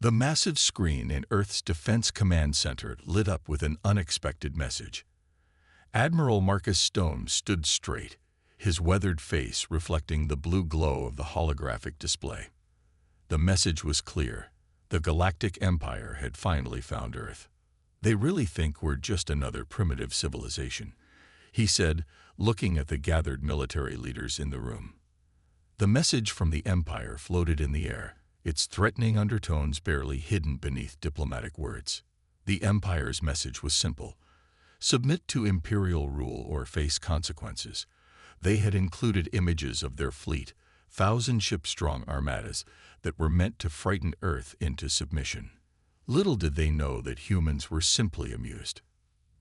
The massive screen in Earth's Defense Command Center lit up with an unexpected message. Admiral Marcus Stone stood straight, his weathered face reflecting the blue glow of the holographic display. The message was clear. The Galactic Empire had finally found Earth. "They really think we're just another primitive civilization," he said, looking at the gathered military leaders in the room. The message from the Empire floated in the air, its threatening undertones barely hidden beneath diplomatic words. The Empire's message was simple: submit to imperial rule or face consequences. They had included images of their fleet, 1,000-ship-strong armadas that were meant to frighten Earth into submission. Little did they know that humans were simply amused.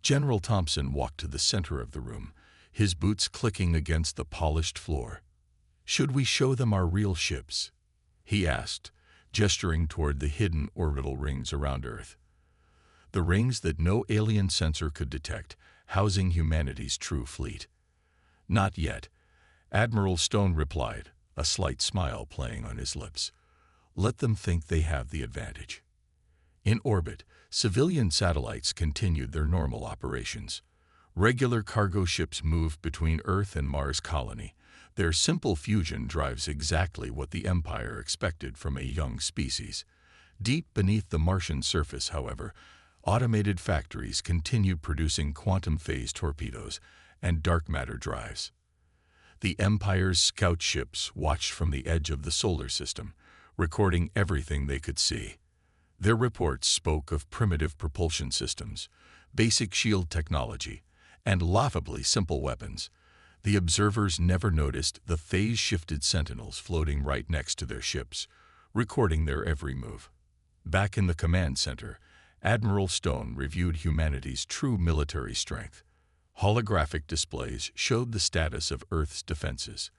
General Thompson walked to the center of the room, his boots clicking against the polished floor. "Should we show them our real ships?" he asked, gesturing toward the hidden orbital rings around Earth. The rings that no alien sensor could detect, housing humanity's true fleet. "Not yet," Admiral Stone replied, a slight smile playing on his lips. "Let them think they have the advantage." In orbit, civilian satellites continued their normal operations. Regular cargo ships moved between Earth and Mars colony. Their simple fusion drives exactly what the Empire expected from a young species. Deep beneath the Martian surface, however, automated factories continued producing quantum-phase torpedoes and dark matter drives. The Empire's scout ships watched from the edge of the solar system, recording everything they could see. Their reports spoke of primitive propulsion systems, basic shield technology, and laughably simple weapons. The observers never noticed the phase-shifted sentinels floating right next to their ships, recording their every move. Back in the command center, Admiral Stone reviewed humanity's true military strength. Holographic displays showed the status of Earth's defenses.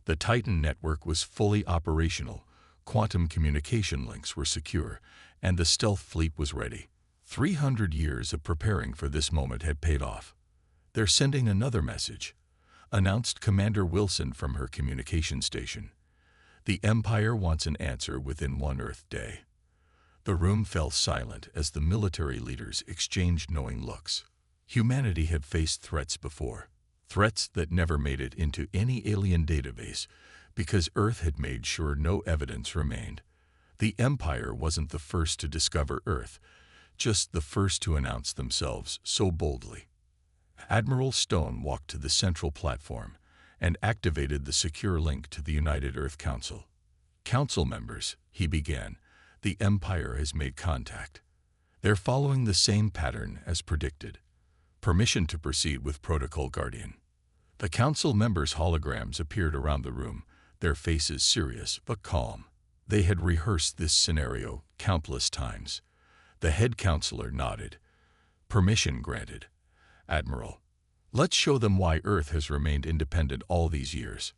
The Titan network was fully operational, quantum communication links were secure, and the stealth fleet was ready. 300 years of preparing for this moment had paid off. "They're sending another message," announced Commander Wilson from her communication station. "The Empire wants an answer within one Earth day." The room fell silent as the military leaders exchanged knowing looks. Humanity had faced threats before, threats that never made it into any alien database because Earth had made sure no evidence remained. The Empire wasn't the first to discover Earth, just the first to announce themselves so boldly. Admiral Stone walked to the central platform and activated the secure link to the United Earth Council. "Council members," he began, "the Empire has made contact. They're following the same pattern as predicted. Permission to proceed with Protocol Guardian." The council members' holograms appeared around the room, their faces serious but calm. They had rehearsed this scenario countless times. The head counselor nodded. "Permission granted, Admiral. Let's show them why Earth has remained independent all these years."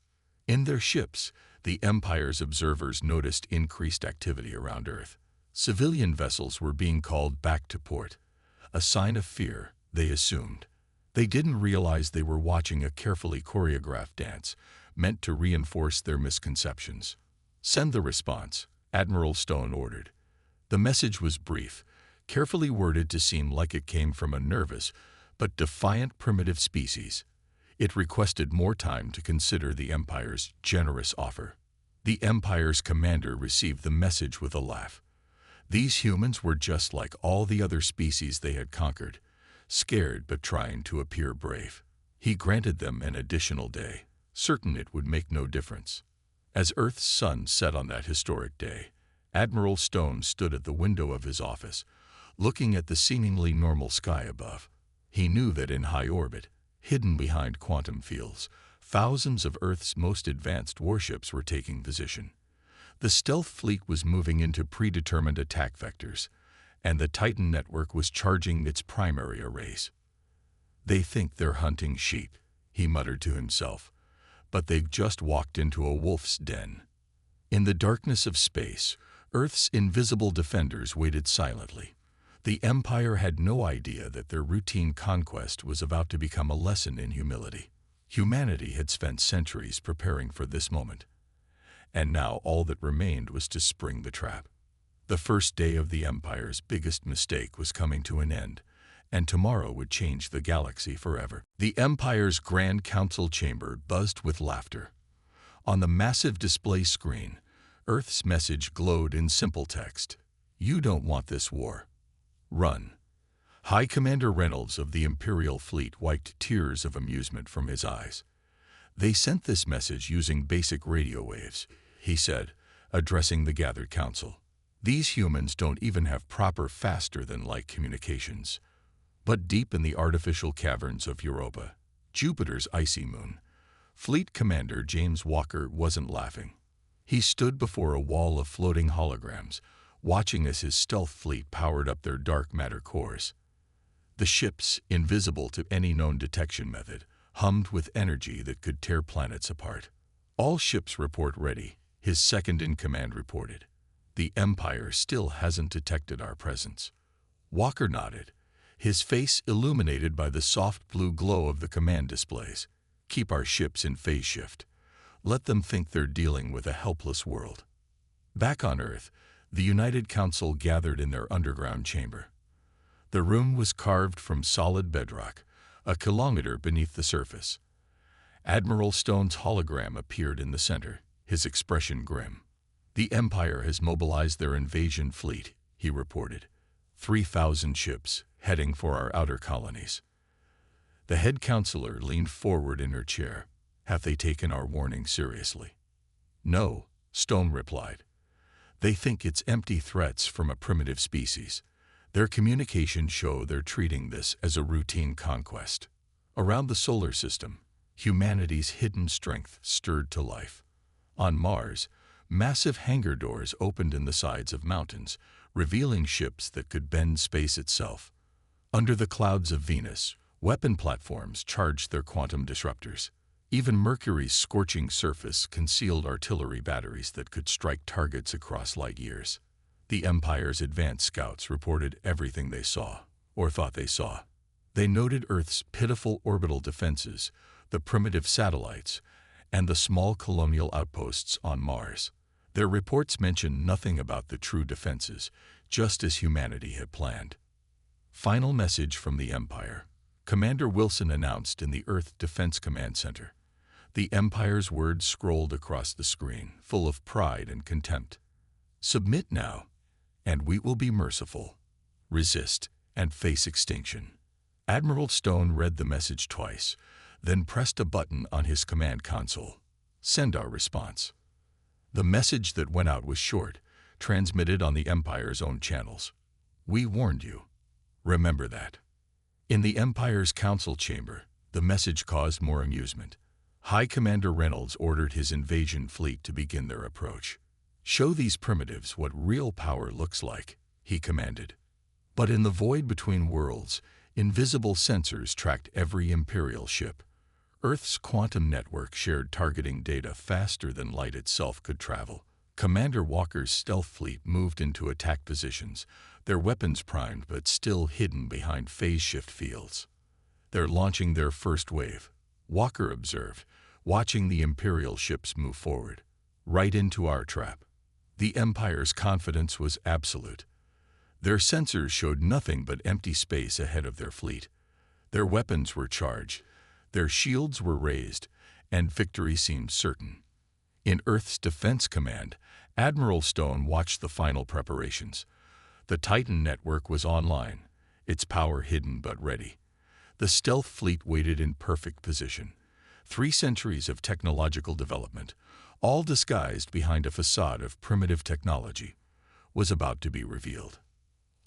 In their ships, the Empire's observers noticed increased activity around Earth. Civilian vessels were being called back to port, a sign of fear, they assumed. They didn't realize they were watching a carefully choreographed dance, meant to reinforce their misconceptions. "Send the response," Admiral Stone ordered. The message was brief, carefully worded to seem like it came from a nervous but defiant primitive species. It requested more time to consider the Empire's generous offer. The Empire's commander received the message with a laugh. These humans were just like all the other species they had conquered, scared but trying to appear brave. He granted them an additional day, certain it would make no difference. As Earth's sun set on that historic day, Admiral Stone stood at the window of his office, looking at the seemingly normal sky above. He knew that in high orbit, hidden behind quantum fields, thousands of Earth's most advanced warships were taking position. The stealth fleet was moving into predetermined attack vectors, and the Titan network was charging its primary arrays. "They think they're hunting sheep," he muttered to himself, "but they've just walked into a wolf's den." In the darkness of space, Earth's invisible defenders waited silently. The Empire had no idea that their routine conquest was about to become a lesson in humility. Humanity had spent centuries preparing for this moment, and now all that remained was to spring the trap. The first day of the Empire's biggest mistake was coming to an end, and tomorrow would change the galaxy forever. The Empire's Grand Council chamber buzzed with laughter. On the massive display screen, Earth's message glowed in simple text. You don't want this war. Run. High Commander Reynolds of the Imperial Fleet wiped tears of amusement from his eyes. They sent this message using basic radio waves, he said, addressing the gathered council. These humans don't even have proper faster-than-light communications. But deep in the artificial caverns of Europa, Jupiter's icy moon, Fleet Commander James Walker wasn't laughing. He stood before a wall of floating holograms, watching as his stealth fleet powered up their dark matter cores. The ships, invisible to any known detection method, hummed with energy that could tear planets apart. All ships report ready, his second-in-command reported. The Empire still hasn't detected our presence. Walker nodded, his face illuminated by the soft blue glow of the command displays. Keep our ships in phase shift. Let them think they're dealing with a helpless world. Back on Earth, the United Council gathered in their underground chamber. The room was carved from solid bedrock, a kilometer beneath the surface. Admiral Stone's hologram appeared in the center, his expression grim. The Empire has mobilized their invasion fleet, he reported. 3,000 ships, heading for our outer colonies. The head counselor leaned forward in her chair. Have they taken our warning seriously? No, Stone replied. They think it's empty threats from a primitive species. Their communications show they're treating this as a routine conquest. Around the solar system, humanity's hidden strength stirred to life. On Mars, massive hangar doors opened in the sides of mountains, revealing ships that could bend space itself. Under the clouds of Venus, weapon platforms charged their quantum disruptors. Even Mercury's scorching surface concealed artillery batteries that could strike targets across light years. The Empire's advanced scouts reported everything they saw, or thought they saw. They noted Earth's pitiful orbital defenses, the primitive satellites, and the small colonial outposts on Mars. Their reports mentioned nothing about the true defenses, just as humanity had planned. Final message from the Empire. Commander Wilson announced in the Earth Defense Command Center. The Empire's words scrolled across the screen, full of pride and contempt. Submit now, and we will be merciful. Resist, and face extinction. Admiral Stone read the message twice, then pressed a button on his command console. Send our response. The message that went out was short, transmitted on the Empire's own channels. We warned you. Remember that. In the Empire's council chamber, the message caused more amusement. High Commander Reynolds ordered his invasion fleet to begin their approach. Show these primitives what real power looks like, he commanded. But in the void between worlds, invisible sensors tracked every Imperial ship. Earth's quantum network shared targeting data faster than light itself could travel. Commander Walker's stealth fleet moved into attack positions, their weapons primed but still hidden behind phase shift fields. They're launching their first wave, Walker observed, watching the Imperial ships move forward, right into our trap. The Empire's confidence was absolute. Their sensors showed nothing but empty space ahead of their fleet. Their weapons were charged, their shields were raised, and victory seemed certain. In Earth's Defense Command, Admiral Stone watched the final preparations. The Titan network was online, its power hidden but ready. The stealth fleet waited in perfect position. 3 centuries of technological development, all disguised behind a facade of primitive technology, was about to be revealed.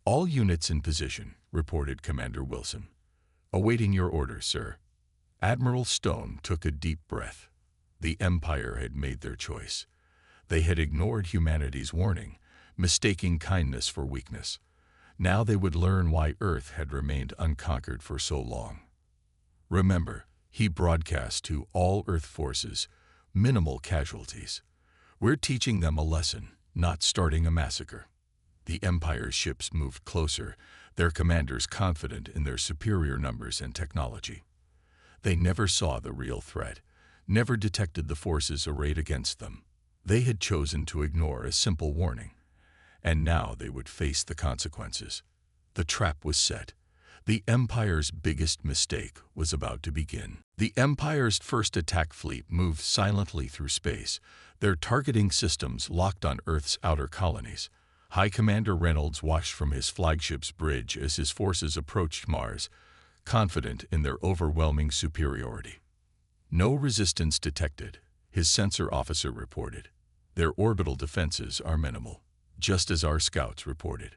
All units in position, reported Commander Wilson. Awaiting your orders, sir. Admiral Stone took a deep breath. The Empire had made their choice. They had ignored humanity's warning, mistaking kindness for weakness. Now they would learn why Earth had remained unconquered for so long. Remember, he broadcast to all Earth forces, minimal casualties. We're teaching them a lesson, not starting a massacre. The Empire's ships moved closer, their commanders confident in their superior numbers and technology. They never saw the real threat, never detected the forces arrayed against them. They had chosen to ignore a simple warning. and now they would face the consequences. The trap was set. The Empire's biggest mistake was about to begin. The Empire's first attack fleet moved silently through space, their targeting systems locked on Earth's outer colonies. High Commander Reynolds watched from his flagship's bridge as his forces approached Mars, confident in their overwhelming superiority. No resistance detected, his sensor officer reported. Their orbital defenses are minimal, just as our scouts reported.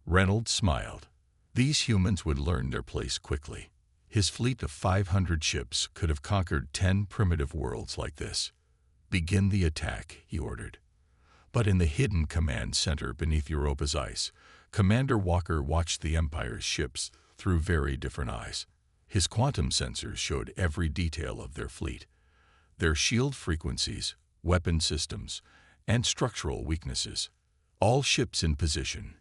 Reynolds smiled. These humans would learn their place quickly. His fleet of 500 ships could have conquered 10 primitive worlds like this. "Begin the attack," he ordered. But in the hidden command center beneath Europa's ice, Commander Walker watched the Empire's ships through very different eyes. His quantum sensors showed every detail of their fleet, their shield frequencies, weapon systems, and structural weaknesses. All ships in position,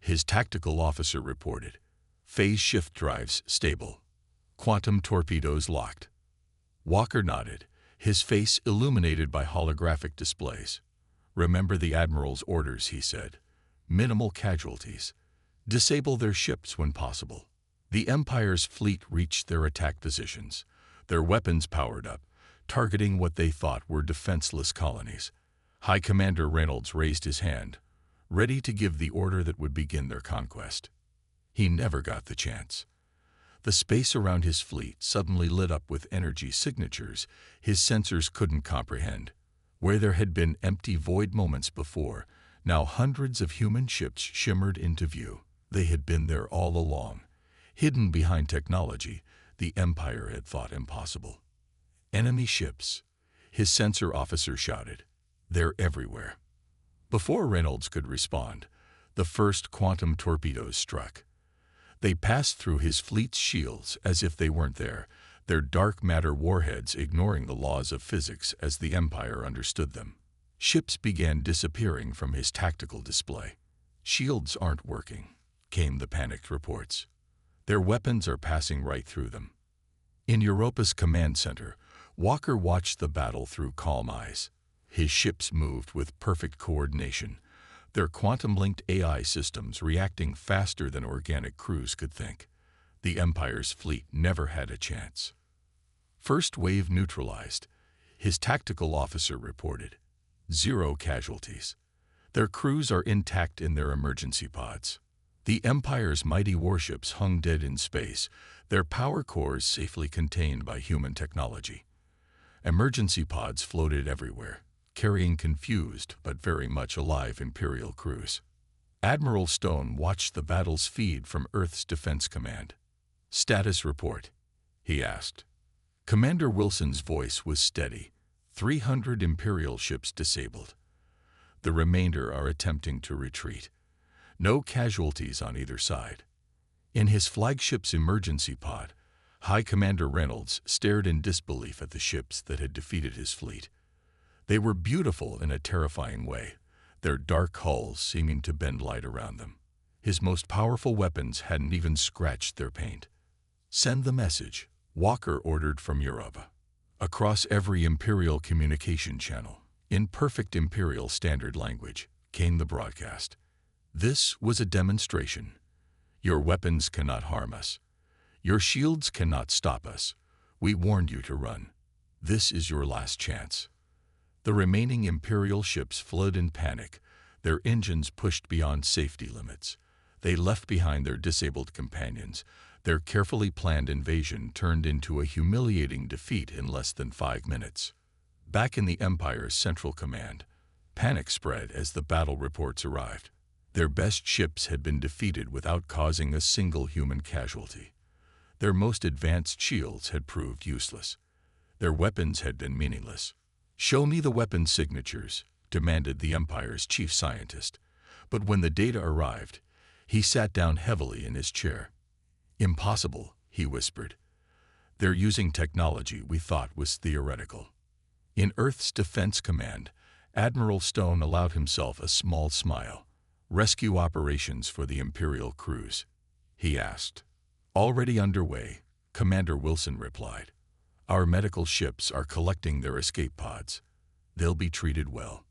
his tactical officer reported. Phase shift drives stable. Quantum torpedoes locked. Walker nodded, his face illuminated by holographic displays. "Remember the Admiral's orders," he said. "Minimal casualties. Disable their ships when possible." The Empire's fleet reached their attack positions, their weapons powered up, targeting what they thought were defenseless colonies. High Commander Reynolds raised his hand, ready to give the order that would begin their conquest. He never got the chance. The space around his fleet suddenly lit up with energy signatures his sensors couldn't comprehend. Where there had been empty void moments before, now hundreds of human ships shimmered into view. They had been there all along, hidden behind technology the Empire had thought impossible. "Enemy ships," his sensor officer shouted. "They're everywhere." Before Reynolds could respond, the first quantum torpedoes struck. They passed through his fleet's shields as if they weren't there, their dark matter warheads ignoring the laws of physics as the Empire understood them. Ships began disappearing from his tactical display. "Shields aren't working," came the panicked reports. "Their weapons are passing right through them." In Europa's command center, Walker watched the battle through calm eyes. His ships moved with perfect coordination, their quantum-linked AI systems reacting faster than organic crews could think. The Empire's fleet never had a chance. "First wave neutralized," his tactical officer reported. "0 casualties. Their crews are intact in their emergency pods." The Empire's mighty warships hung dead in space, their power cores safely contained by human technology. Emergency pods floated everywhere, carrying confused but very much alive Imperial crews. Admiral Stone watched the battles feed from Earth's Defense Command. "Status report," he asked. Commander Wilson's voice was steady. 300 Imperial ships disabled. The remainder are attempting to retreat. No casualties on either side. In his flagship's emergency pod, High Commander Reynolds stared in disbelief at the ships that had defeated his fleet. They were beautiful in a terrifying way, their dark hulls seeming to bend light around them. His most powerful weapons hadn't even scratched their paint. "Send the message," Walker ordered from Europa. Across every Imperial communication channel, in perfect Imperial standard language, came the broadcast. "This was a demonstration. Your weapons cannot harm us. Your shields cannot stop us. We warned you to run. This is your last chance." The remaining Imperial ships fled in panic, their engines pushed beyond safety limits. They left behind their disabled companions. Their carefully planned invasion turned into a humiliating defeat in less than 5 minutes. Back in the Empire's Central Command, panic spread as the battle reports arrived. Their best ships had been defeated without causing a single human casualty. Their most advanced shields had proved useless. Their weapons had been meaningless. "Show me the weapon signatures," demanded the Empire's chief scientist. But when the data arrived, he sat down heavily in his chair. "Impossible," he whispered. "They're using technology we thought was theoretical." In Earth's Defense Command, Admiral Stone allowed himself a small smile. "Rescue operations for the Imperial crews?" he asked. "Already underway," Commander Wilson replied. "Our medical ships are collecting their escape pods. They'll be treated well."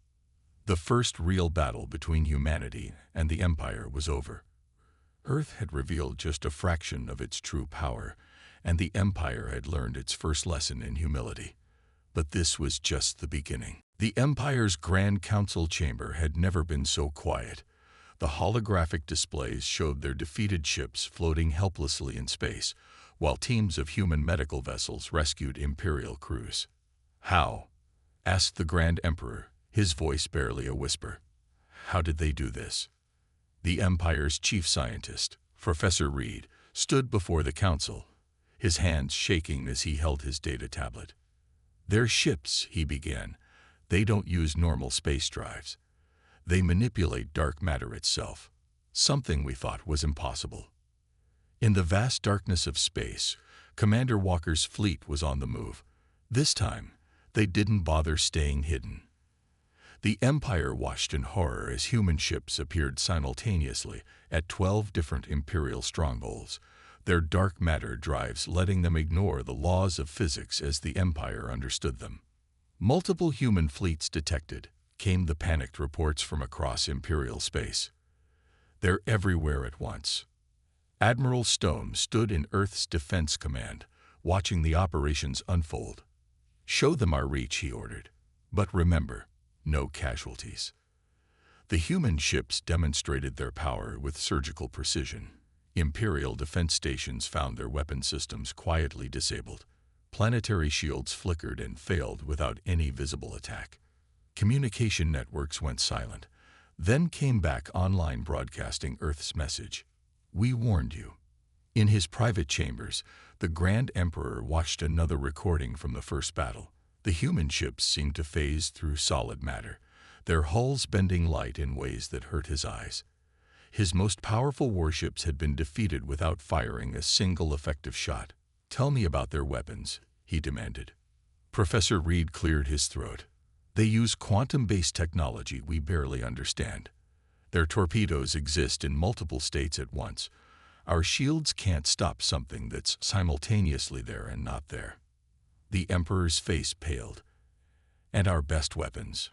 The first real battle between humanity and the Empire was over. Earth had revealed just a fraction of its true power, and the Empire had learned its first lesson in humility. But this was just the beginning. The Empire's Grand Council chamber had never been so quiet. The holographic displays showed their defeated ships floating helplessly in space, while teams of human medical vessels rescued Imperial crews. "How?" asked the Grand Emperor, his voice barely a whisper. "How did they do this?" The Empire's chief scientist, Professor Reed, stood before the council, his hands shaking as he held his data tablet. "Their ships," he began, "they don't use normal space drives. They manipulate dark matter itself, something we thought was impossible." In the vast darkness of space, Commander Walker's fleet was on the move. This time, they didn't bother staying hidden. The Empire watched in horror as human ships appeared simultaneously at 12 different Imperial strongholds, their dark matter drives letting them ignore the laws of physics as the Empire understood them. Multiple human fleets detected, came the panicked reports from across Imperial space. "They're everywhere at once." Admiral Stone stood in Earth's Defense Command, watching the operations unfold. "Show them our reach," he ordered. "But remember, no casualties." The human ships demonstrated their power with surgical precision. Imperial defense stations found their weapon systems quietly disabled. Planetary shields flickered and failed without any visible attack. Communication networks went silent, then came back online broadcasting Earth's message. "We warned you." In his private chambers, the Grand Emperor watched another recording from the first battle. The human ships seemed to phase through solid matter, their hulls bending light in ways that hurt his eyes. His most powerful warships had been defeated without firing a single effective shot. "Tell me about their weapons," he demanded. Professor Reed cleared his throat. "They use quantum-based technology we barely understand. Their torpedoes exist in multiple states at once. Our shields can't stop something that's simultaneously there and not there." The Emperor's face paled. "And our best weapons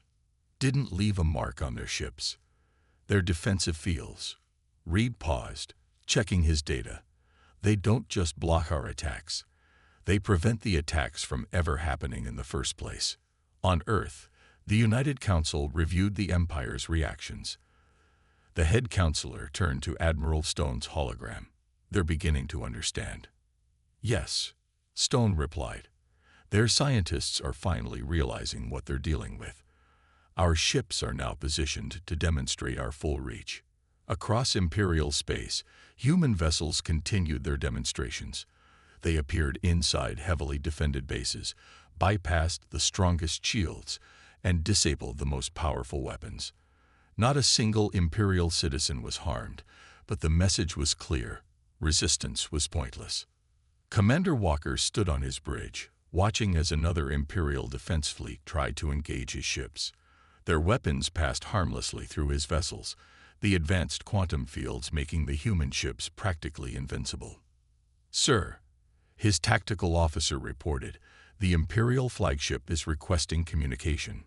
didn't leave a mark on their ships. Their defensive fields." Reed paused, checking his data. "They don't just block our attacks. They prevent the attacks from ever happening in the first place." On Earth, the United Council reviewed the Empire's reactions. The head counselor turned to Admiral Stone's hologram. "They're beginning to understand." "Yes," Stone replied. "Their scientists are finally realizing what they're dealing with. Our ships are now positioned to demonstrate our full reach." Across Imperial space, human vessels continued their demonstrations. They appeared inside heavily defended bases, bypassed the strongest shields, and disabled the most powerful weapons. Not a single Imperial citizen was harmed, but the message was clear: resistance was pointless. Commander Walker stood on his bridge, watching as another Imperial defense fleet tried to engage his ships. Their weapons passed harmlessly through his vessels, the advanced quantum fields making the human ships practically invincible. "Sir," his tactical officer reported, "the Imperial flagship is requesting communication."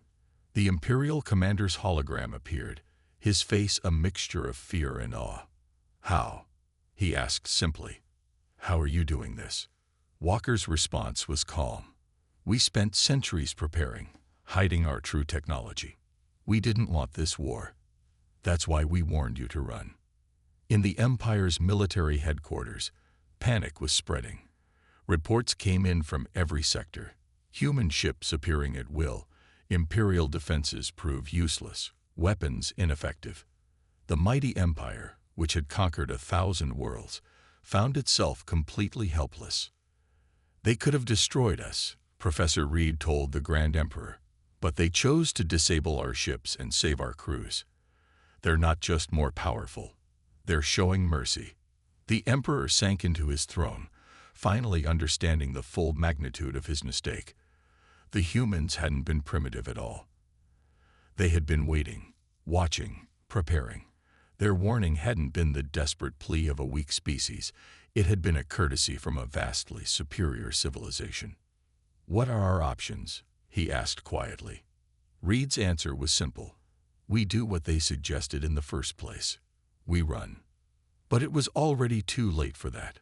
The Imperial commander's hologram appeared, his face a mixture of fear and awe. "How?" he asked simply. "How are you doing this?" Walker's response was calm. "We spent centuries preparing, hiding our true technology. We didn't want this war. That's why we warned you to run." In the Empire's military headquarters, panic was spreading. Reports came in from every sector. Human ships appearing at will, Imperial defenses proved useless, weapons ineffective. The mighty Empire, which had conquered 1,000 worlds, found itself completely helpless. "They could have destroyed us," Professor Reed told the Grand Emperor, "but they chose to disable our ships and save our crews. They're not just more powerful, they're showing mercy." The Emperor sank into his throne, finally understanding the full magnitude of his mistake. The humans hadn't been primitive at all. They had been waiting, watching, preparing. Their warning hadn't been the desperate plea of a weak species. It had been a courtesy from a vastly superior civilization. "What are our options?" he asked quietly. Reed's answer was simple: We do what they suggested in the first place. We run. But it was already too late for that.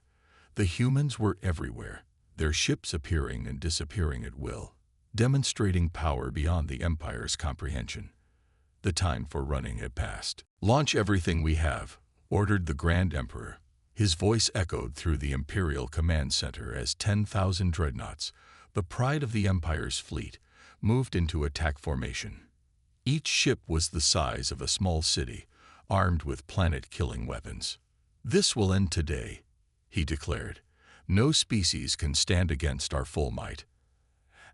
The humans were everywhere, their ships appearing and disappearing at will, demonstrating power beyond the Empire's comprehension. The time for running had passed. "Launch everything we have," ordered the Grand Emperor. His voice echoed through the Imperial Command Center as 10,000 dreadnoughts, the pride of the Empire's fleet, moved into attack formation. Each ship was the size of a small city, armed with planet-killing weapons. "This will end today," he declared. "No species can stand against our full might."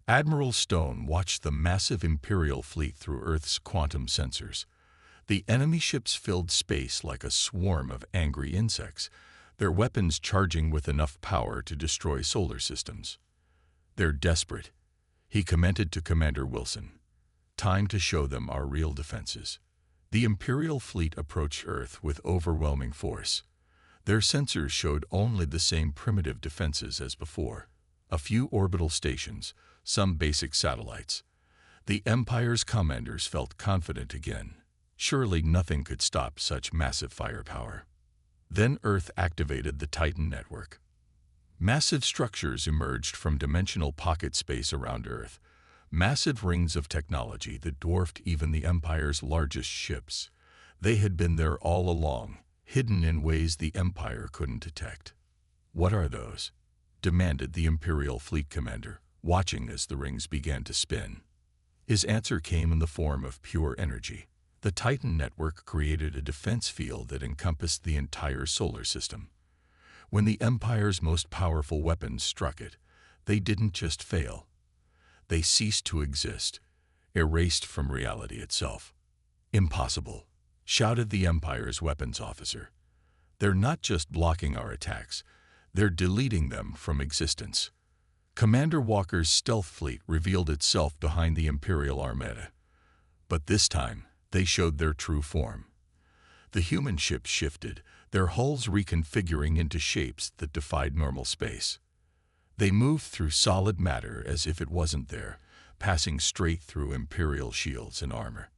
Admiral Stone watched the massive Imperial fleet through Earth's quantum sensors. The enemy ships filled space like a swarm of angry insects, their weapons charging with enough power to destroy solar systems. "They're desperate," he commented to Commander Wilson. "Time to show them our real defenses." The Imperial fleet approached Earth with overwhelming force. Their sensors showed only the same primitive defenses as before. A few orbital stations, some basic satellites. The Empire's commanders felt confident again. Surely nothing could stop such massive firepower. Then Earth activated the Titan network. Massive structures emerged from dimensional pocket space around Earth, massive rings of technology that dwarfed even the Empire's largest ships. They had been there all along, hidden in ways the Empire couldn't detect. "What are those?" demanded the Imperial fleet commander, watching as the rings began to spin. His answer came in the form of pure energy. The Titan network created a defense field that encompassed the entire solar system. When the Empire's most powerful weapons struck it, they didn't just fail. They ceased to exist, erased from reality itself. "Impossible," shouted the Empire's weapons officer. "They're not just blocking our attacks, they're deleting them from existence." Commander Walker's stealth fleet revealed itself behind the Imperial Armada. But this time, they showed their true form. The human ships shifted, their hulls reconfiguring into shapes that defied normal space. They moved through solid matter as if it wasn't there, passing straight through Imperial shields and armor.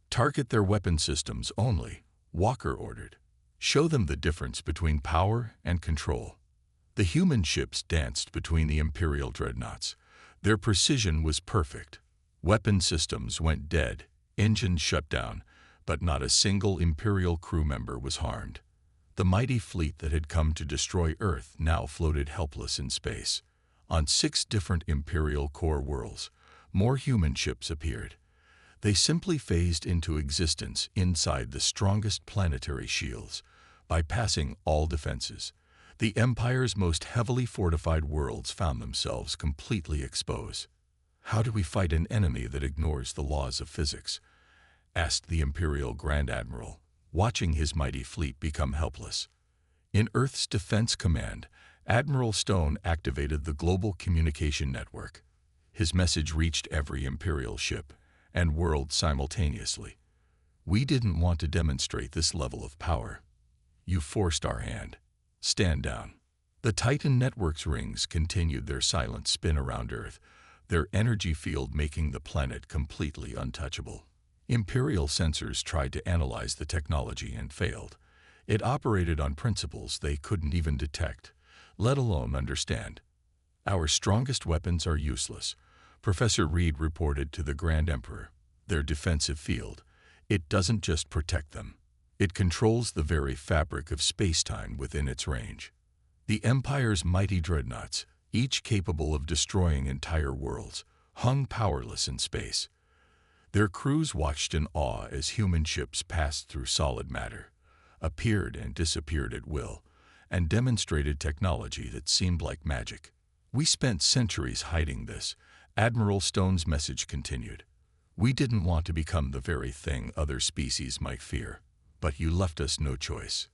"Target their weapon systems only," Walker ordered. "Show them the difference between power and control." The human ships danced between the Imperial dreadnoughts. Their precision was perfect. Weapon systems went dead, engines shut down, but not a single Imperial crew member was harmed. The mighty fleet that had come to destroy Earth now floated helpless in space. On 6 different Imperial core worlds, more human ships appeared. They simply phased into existence inside the strongest planetary shields, bypassing all defenses. The Empire's most heavily fortified worlds found themselves completely exposed. "How do we fight an enemy that ignores the laws of physics?" asked the Imperial Grand Admiral, watching his mighty fleet become helpless. In Earth's Defense Command, Admiral Stone activated the Global Communication Network. His message reached every Imperial ship and world simultaneously. "We didn't want to demonstrate this level of power. You forced our hand. Stand down." The Titan network's rings continued their silent spin around Earth, their energy field making the planet completely untouchable. Imperial sensors tried to analyze the technology and failed. It operated on principles they couldn't even detect, let alone understand. "Our strongest weapons are useless," Professor Reed reported to the Grand Emperor. "Their defensive field, it doesn't just protect them. It controls the very fabric of space-time within its range." The Empire's mighty dreadnoughts, each capable of destroying entire worlds, hung powerless in space. Their crews watched in awe as human ships passed through solid matter, appeared and disappeared at will, and demonstrated technology that seemed like magic. "We spent centuries hiding this," Admiral Stone's message continued. "We didn't want to become the very thing other species might fear, but you left us no choice."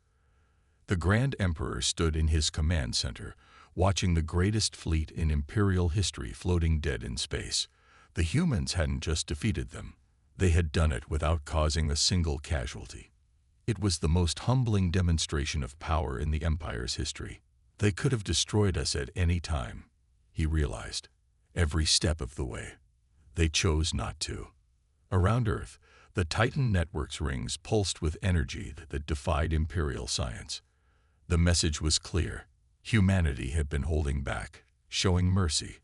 The Grand Emperor stood in his command center, watching the greatest fleet in Imperial history floating dead in space. The humans hadn't just defeated them. They had done it without causing a single casualty. It was the most humbling demonstration of power in the Empire's history. They could have destroyed us at any time, he realized, every step of the way. They chose not to. Around Earth, The Titan network's rings pulsed with energy that defied Imperial science. The message was clear. Humanity had been holding back, showing mercy,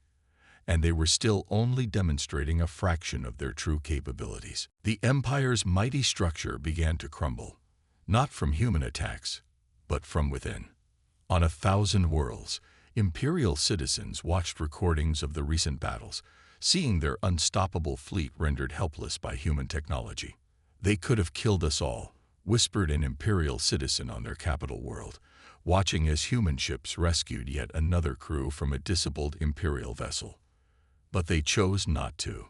and they were still only demonstrating a fraction of their true capabilities. The Empire's mighty structure began to crumble, not from human attacks, but from within. On 1,000 worlds, Imperial citizens watched recordings of the recent battles, seeing their unstoppable fleet rendered helpless by human technology. "They could have killed us all," whispered an Imperial citizen on their capital world, watching as human ships rescued yet another crew from a disabled Imperial vessel. But they chose not to.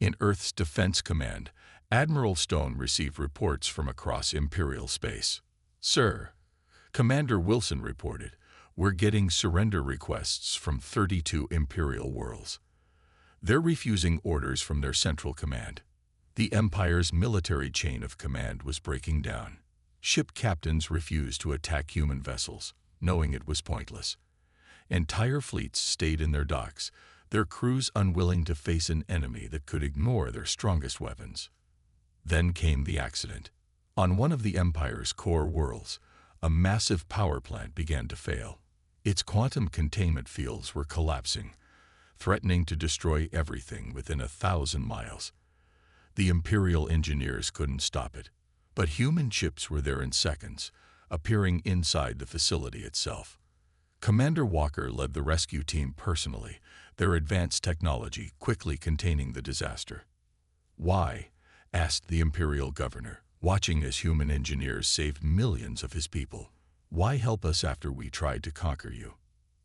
In Earth's Defense Command, Admiral Stone received reports from across Imperial space. "Sir," Commander Wilson reported, "we're getting surrender requests from 32 Imperial worlds. They're refusing orders from their central command." The Empire's military chain of command was breaking down. Ship captains refused to attack human vessels, knowing it was pointless. Entire fleets stayed in their docks, their crews unwilling to face an enemy that could ignore their strongest weapons. Then came the accident. On one of the Empire's core worlds, a massive power plant began to fail. Its quantum containment fields were collapsing, threatening to destroy everything within 1,000 miles. The Imperial engineers couldn't stop it, but human ships were there in seconds, appearing inside the facility itself. Commander Walker led the rescue team personally, their advanced technology quickly containing the disaster. "Why?" asked the Imperial governor, watching as human engineers saved millions of his people. "Why help us after we tried to conquer you?"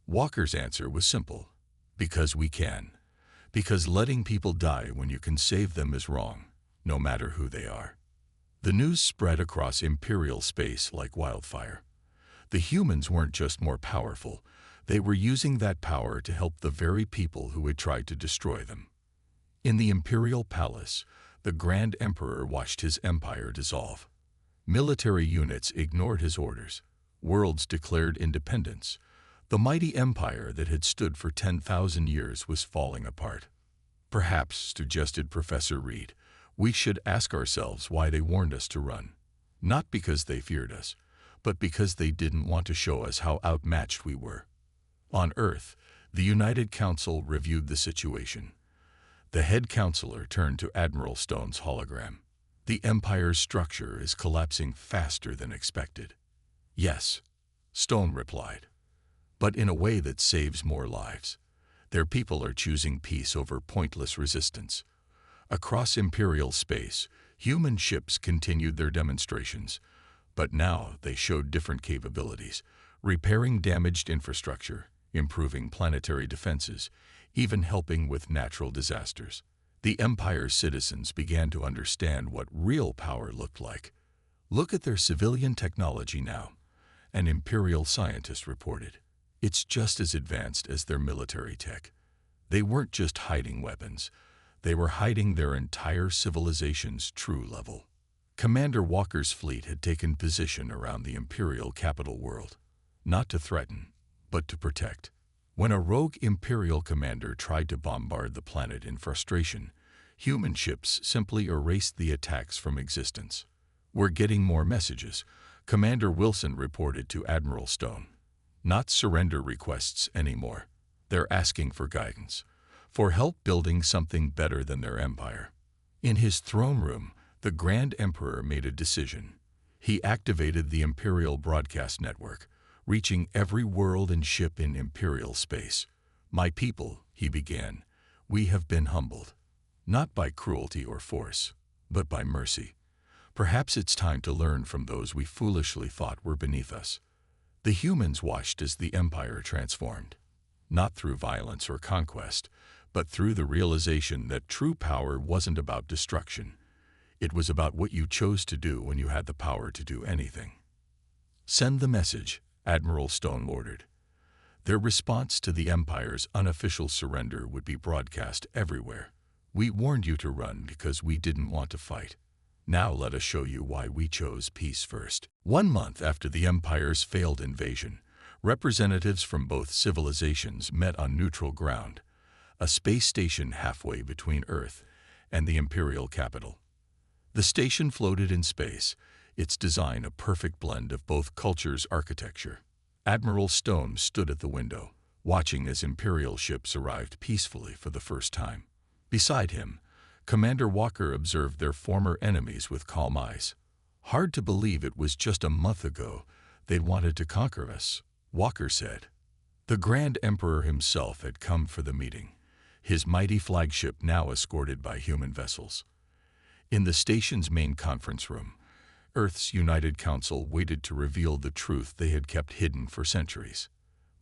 Walker's answer was simple. "Because we can. Because letting people die when you can save them is wrong, no matter who they are." The news spread across Imperial space like wildfire. The humans weren't just more powerful, they were using that power to help the very people who had tried to destroy them. In the Imperial Palace, the Grand Emperor watched his empire dissolve. Military units ignored his orders. Worlds declared independence. The mighty empire that had stood for 10,000 years was falling apart. "Perhaps," suggested Professor Reed, "we should ask ourselves why they warned us to run. Not because they feared us, but because they didn't want to show us how outmatched we were." On Earth, the United Council reviewed the situation. The head counselor turned to Admiral Stone's hologram. "The Empire's structure is collapsing faster than expected." "Yes," Stone replied, "but in a way that saves more lives. Their people are choosing peace over pointless resistance." Across Imperial space, human ships continued their demonstrations, but now they showed different capabilities, repairing damaged infrastructure, improving planetary defenses, even helping with natural disasters. The Empire's citizens began to understand what real power looked like. "Look at their civilian technology now," an Imperial scientist reported. "It's just as advanced as their military tech." They weren't just hiding weapons, they were hiding their entire civilization's true level. Commander Walker's fleet had taken position around the Imperial capital world, not to threaten, but to protect. When a rogue Imperial commander tried to bombard the planet in frustration, human ships simply erased the attacks from existence. "We're getting more messages," Commander Wilson reported to Admiral Stone. "Not surrender requests anymore. They're asking for guidance, for help building something better than their empire." In his throne room, the Grand Emperor made a decision. He activated the Imperial Broadcast Network, reaching every world and ship in Imperial space. "My people," he began, "we have been humbled. Not by cruelty or force, but by mercy. Perhaps it's time to learn from those we foolishly thought were beneath us." The humans watched as the Empire transformed, not through violence or conquest, but through the realization that true power wasn't about destruction. It was about what you chose to do when you had the power to do anything. "Send the message," Admiral Stone ordered. Their response to the Empire's unofficial surrender would be broadcast everywhere. "We warned you to run because we didn't want to fight. Now let us show you why we chose peace first." 1 month after the Empire's failed invasion, representatives from both civilizations met on neutral ground, a space station halfway between Earth and the Imperial capital. The station floated in space, its design a perfect blend of both cultures' architecture. Admiral Stone stood at the window, watching as Imperial ships arrived peacefully for the first time. Beside him, Commander Walker observed their former enemies with calm eyes. "Hard to believe it was just a month ago they'd wanted to conquer us," Walker said. The Grand Emperor himself had come for the meeting, his mighty flagship now escorted by human vessels. In the station's main conference room, Earth's United Council waited to reveal the truth they had kept hidden for centuries.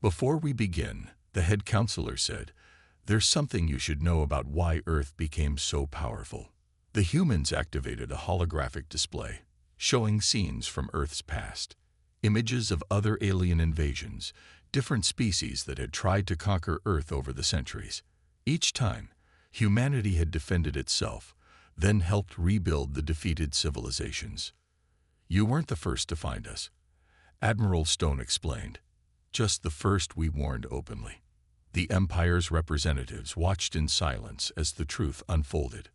"Before we begin," the head counselor said, "there's something you should know about why Earth became so powerful." The humans activated a holographic display, showing scenes from Earth's past, images of other alien invasions, different species that had tried to conquer Earth over the centuries. Each time, humanity had defended itself, then helped rebuild the defeated civilizations. "You weren't the first to find us," Admiral Stone explained. "Just the first we warned openly." The Empire's representatives watched in silence as the truth unfolded.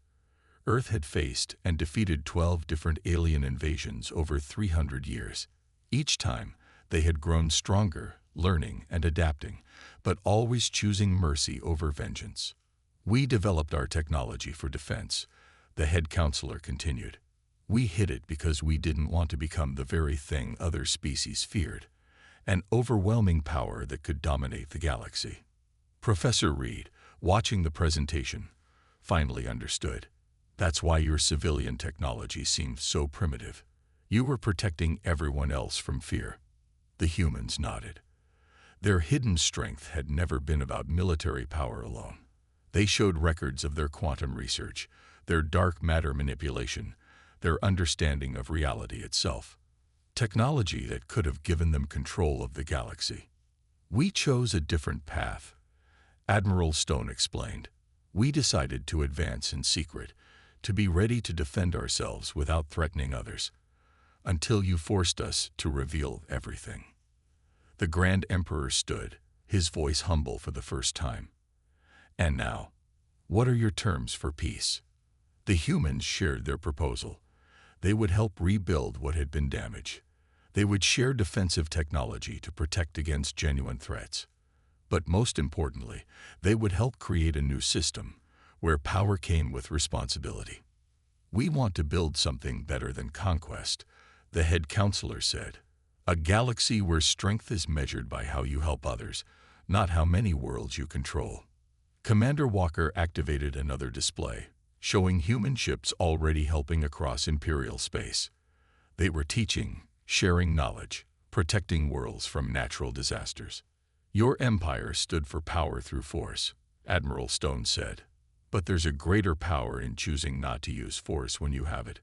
Earth had faced and defeated 12 different alien invasions over 300 years. Each time, they had grown stronger, learning and adapting, but always choosing mercy over vengeance. "We developed our technology for defense," the head counselor continued. "We hid it because we didn't want to become the very thing other species feared, an overwhelming power that could dominate the galaxy." Professor Reed, watching the presentation, finally understood. "That's why your civilian technology seemed so primitive. You were protecting everyone else from fear." The humans nodded. Their hidden strength had never been about military power alone. They showed records of their quantum research, their dark matter manipulation, their understanding of reality itself. Technology that could have given them control of the galaxy. "We chose a different path," Admiral Stone explained. "We decided to advance in secret, to be ready to defend ourselves without threatening others, until you forced us to reveal everything." The Grand Emperor stood, his voice humble for the first time. "And now, what are your terms for peace?" The humans shared their proposal. They would help rebuild what had been damaged. They would share defensive technology to protect against genuine threats. But most importantly, they would help create a new system, where power came with responsibility. "We want to build something better than conquest," the head counselor said. "A galaxy where strength is measured by how you help others, not how many worlds you control." Commander Walker activated another display, showing human ships already helping across Imperial space. They were teaching, sharing knowledge, protecting worlds from natural disasters. "Your empire stood for power through force," Admiral Stone said. "But there's a greater power in choosing not to use force when you have it."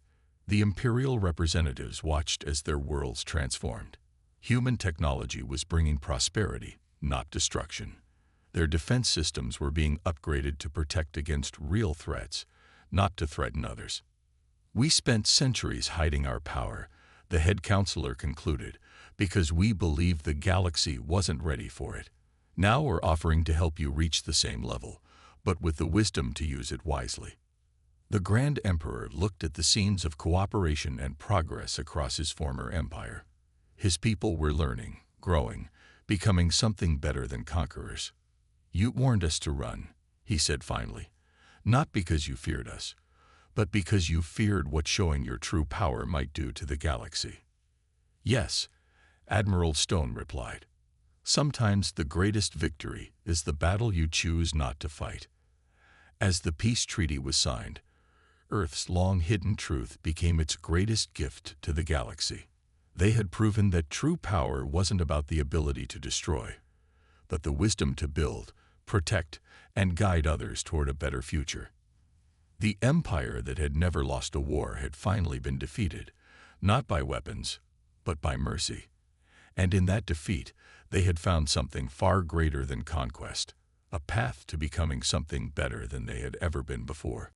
The Imperial representatives watched as their worlds transformed. Human technology was bringing prosperity, not destruction. Their defense systems were being upgraded to protect against real threats, not to threaten others. "We spent centuries hiding our power," the head counselor concluded, "because we believed the galaxy wasn't ready for it. Now we're offering to help you reach the same level, but with the wisdom to use it wisely." The Grand Emperor looked at the scenes of cooperation and progress across his former empire. His people were learning, growing, becoming something better than conquerors. "You warned us to run," he said finally, "not because you feared us, but because you feared what showing your true power might do to the galaxy." "Yes," Admiral Stone replied. "Sometimes the greatest victory is the battle you choose not to fight." As the peace treaty was signed, Earth's long-hidden truth became its greatest gift to the galaxy. They had proven that true power wasn't about the ability to destroy, but the wisdom to build, protect, and guide others toward a better future. The empire that had never lost a war had finally been defeated, not by weapons, but by mercy. And in that defeat, they had found something far greater than conquest, a path to becoming something better than they had ever been before.